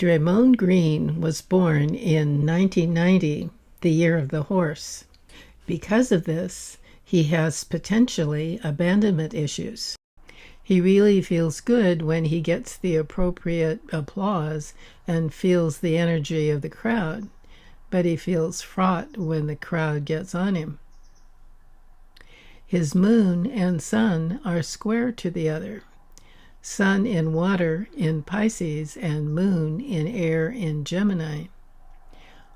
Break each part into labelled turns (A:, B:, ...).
A: Draymond Green was born in 1990, the year of the horse. Because of this, he has potentially abandonment issues. He really feels good when he gets the appropriate applause and feels the energy of the crowd, but he feels fraught when the crowd gets on him. His moon and sun are square to the other. Sun in water in Pisces and moon in air in Gemini.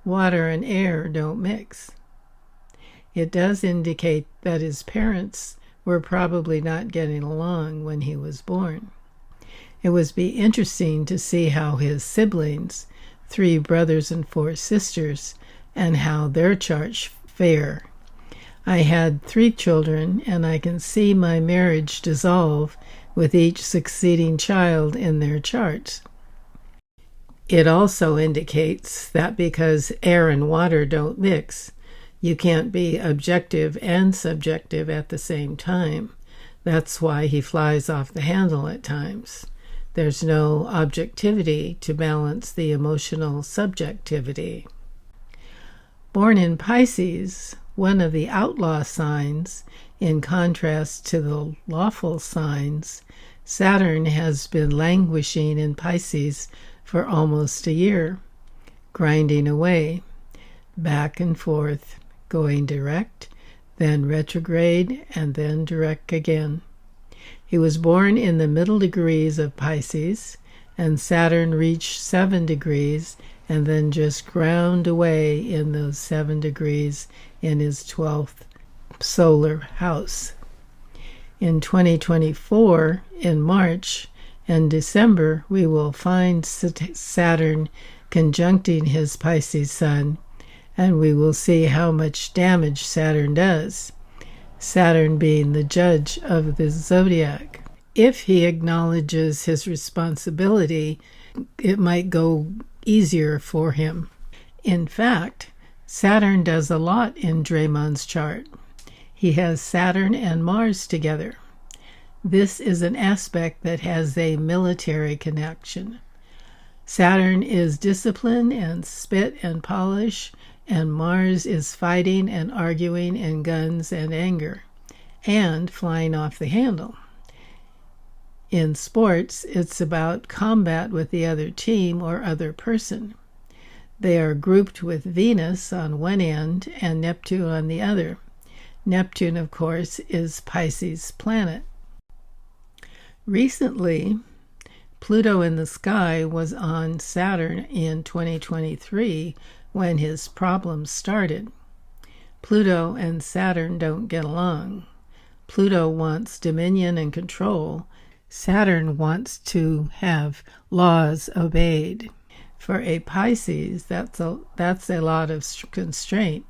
A: Water and air don't mix. It does indicate that his parents were probably not getting along when he was born. It would be interesting to see how his siblings, 3 brothers and 4 sisters, and how their charts fare. I had 3 children, and I can see my marriage dissolve with each succeeding child in their charts. It also indicates that because air and water don't mix, you can't be objective and subjective at the same time. That's why he flies off the handle at times. There's no objectivity to balance the emotional subjectivity. Born in Pisces, one of the outlaw signs, in contrast to the lawful signs, Saturn has been languishing in Pisces for almost a year, grinding away, back and forth, going direct, then retrograde, and then direct again. He was born in the middle degrees of Pisces, and Saturn reached 7 degrees and then just ground away in those 7 degrees in his 12th solar house. In 2024, in March and December, we will find Saturn conjuncting his Pisces sun, and we will see how much damage Saturn does, Saturn being the judge of the zodiac. If he acknowledges his responsibility, it might go easier for him. In fact, Saturn does a lot in Draymond's chart. He has Saturn and Mars together. This is an aspect that has a military connection. Saturn is discipline and spit and polish, and Mars is fighting and arguing and guns and anger, and flying off the handle. In sports, it's about combat with the other team or other person. They are grouped with Venus on one end and Neptune on the other. Neptune, of course, is Pisces' planet. Recently, Pluto in the sky was on Saturn in 2023 when his problems started. Pluto and Saturn don't get along. Pluto wants dominion and control. Saturn wants to have laws obeyed. For a Pisces, that's a lot of constraint,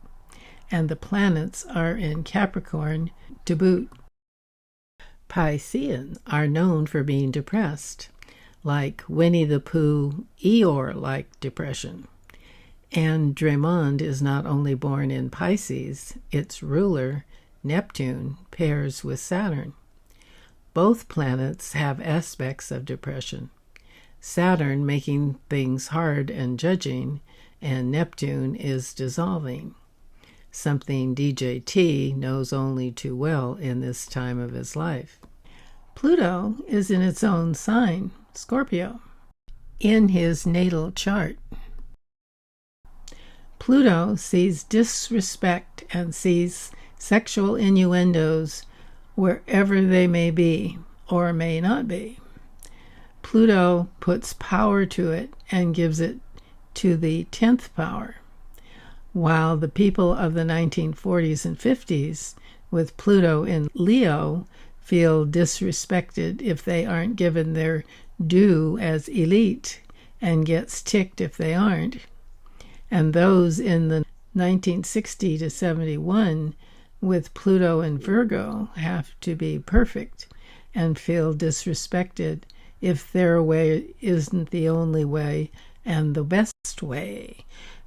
A: and the planets are in Capricorn to boot. Pisceans are known for being depressed, like Winnie the Pooh, Eeyore-like depression. And Draymond is not only born in Pisces, its ruler, Neptune, pairs with Saturn. Both planets have aspects of depression. Saturn making things hard and judging, and Neptune is dissolving, something DJT knows only too well in this time of his life. Pluto is in its own sign, Scorpio, in his natal chart. Pluto sees disrespect and sees sexual innuendos wherever they may be or may not be. Pluto puts power to it and gives it to the 10th power, while the people of the 1940s and 50s with Pluto in Leo feel disrespected if they aren't given their due as elite and gets ticked if they aren't. And those in the 1960 to 71 with Pluto in Virgo have to be perfect and feel disrespected if their way isn't the only way and the best way,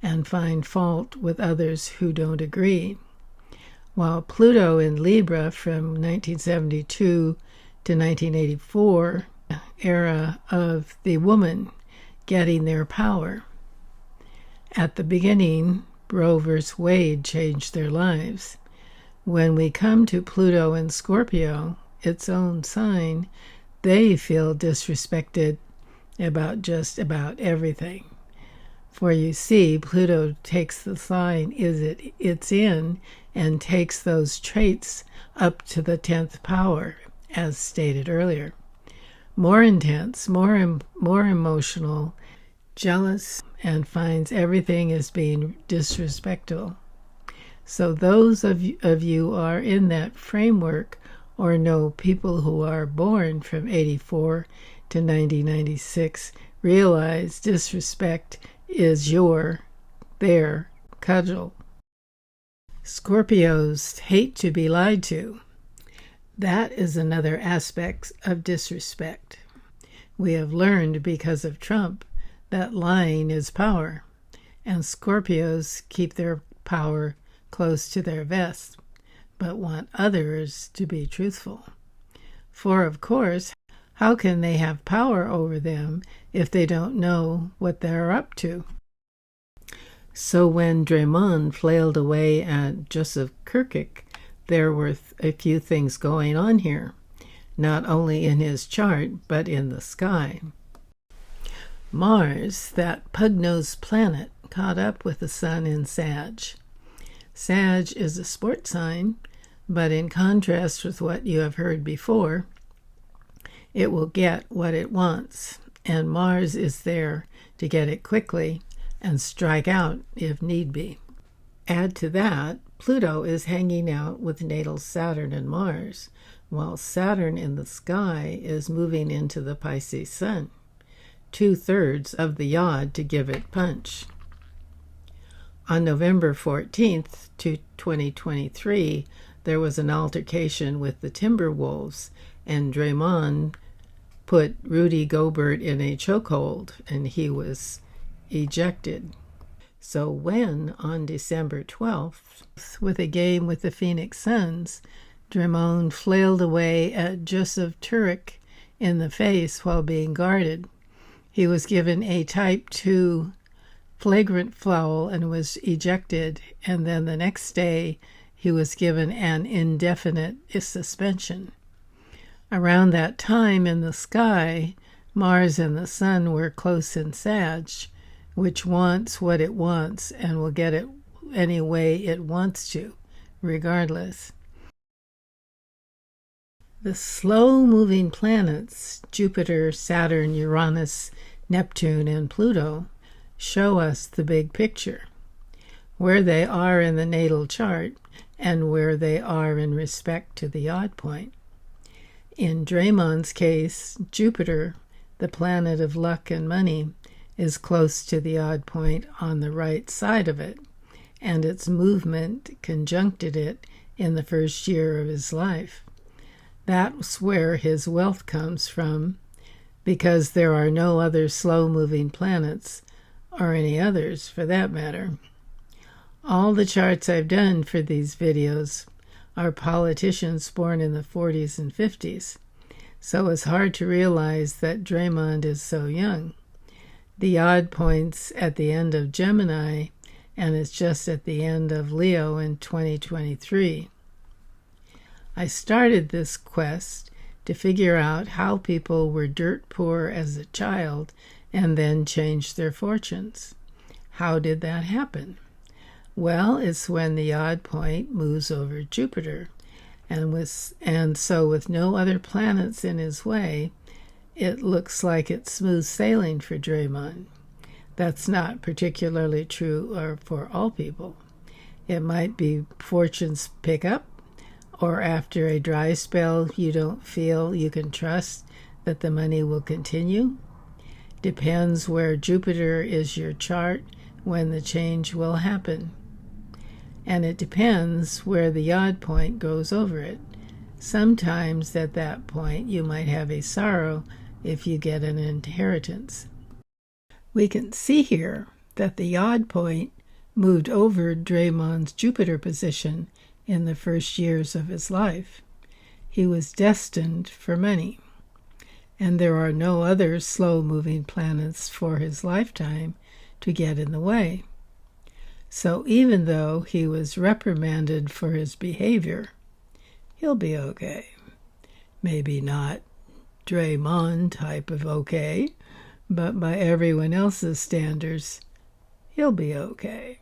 A: and find fault with others who don't agree. While Pluto in Libra from 1972 to 1984, era of the woman, getting their power. At the beginning, Roe versus Wade changed their lives. When we come to Pluto and Scorpio, its own sign, they feel disrespected about just about everything. For you see, Pluto takes the sign it's in and takes those traits up to the 10th power, as stated earlier. More intense, more emotional, jealous, and finds everything as being disrespectful. So those of you are in that framework or know people who are born from 84 to 1996 realize disrespect is their cudgel. Scorpios hate to be lied to. That is another aspect of disrespect. We have learned because of Trump that lying is power, and Scorpios keep their power close to their vest, but want others to be truthful. For, of course, how can they have power over them if they don't know what they're up to? So when Draymond flailed away at Joseph Kirkuk, there were a few things going on here, not only in his chart, but in the sky. Mars, that pug-nosed planet, caught up with the sun in Sag. Sag is a sports sign, but in contrast with what you have heard before, it will get what it wants, and Mars is there to get it quickly and strike out if need be. Add to that, Pluto is hanging out with natal Saturn and Mars, while Saturn in the sky is moving into the Pisces sun, 2/3 of the yod to give it punch. On November 14th, 2023, there was an altercation with the Timberwolves, and Draymond put Rudy Gobert in a chokehold, and he was ejected. So when, on December 12th, with a game with the Phoenix Suns, Draymond flailed away at Joseph Turek in the face while being guarded, he was given a Type 2 flagrant foul and was ejected, and then the next day he was given an indefinite suspension. Around that time in the sky, Mars and the sun were close in Sag, which wants what it wants and will get it any way it wants to, regardless. The slow-moving planets, Jupiter, Saturn, Uranus, Neptune, and Pluto, show us the big picture, where they are in the natal chart and where they are in respect to the odd point. In Draymond's case, Jupiter, the planet of luck and money, is close to the odd point on the right side of it, and its movement conjuncted it in the first year of his life. That's where his wealth comes from, because there are no other slow-moving planets, or any others for that matter. All the charts I've done for these videos are politicians born in the 40s and 50s, so it's hard to realize that Draymond is so young. The odd point's at the end of Gemini, and it's just at the end of Leo in 2023. I started this quest to figure out how people were dirt poor as a child and then changed their fortunes. How did that happen? Well, it's when the odd point moves over Jupiter, and so with no other planets in his way, it looks like it's smooth sailing for Draymond. That's not particularly true for all people. It might be fortunes pick up, or after a dry spell you don't feel you can trust that the money will continue. Depends where Jupiter is your chart when the change will happen. And it depends where the odd point goes over it. Sometimes at that point you might have a sorrow if you get an inheritance. We can see here that the odd point moved over Draymond's Jupiter position in the first years of his life. He was destined for money. and there are no other slow-moving planets for his lifetime to get in the way. So even though he was reprimanded for his behavior, he'll be okay. Maybe not Draymond type of okay, but by everyone else's standards, he'll be okay.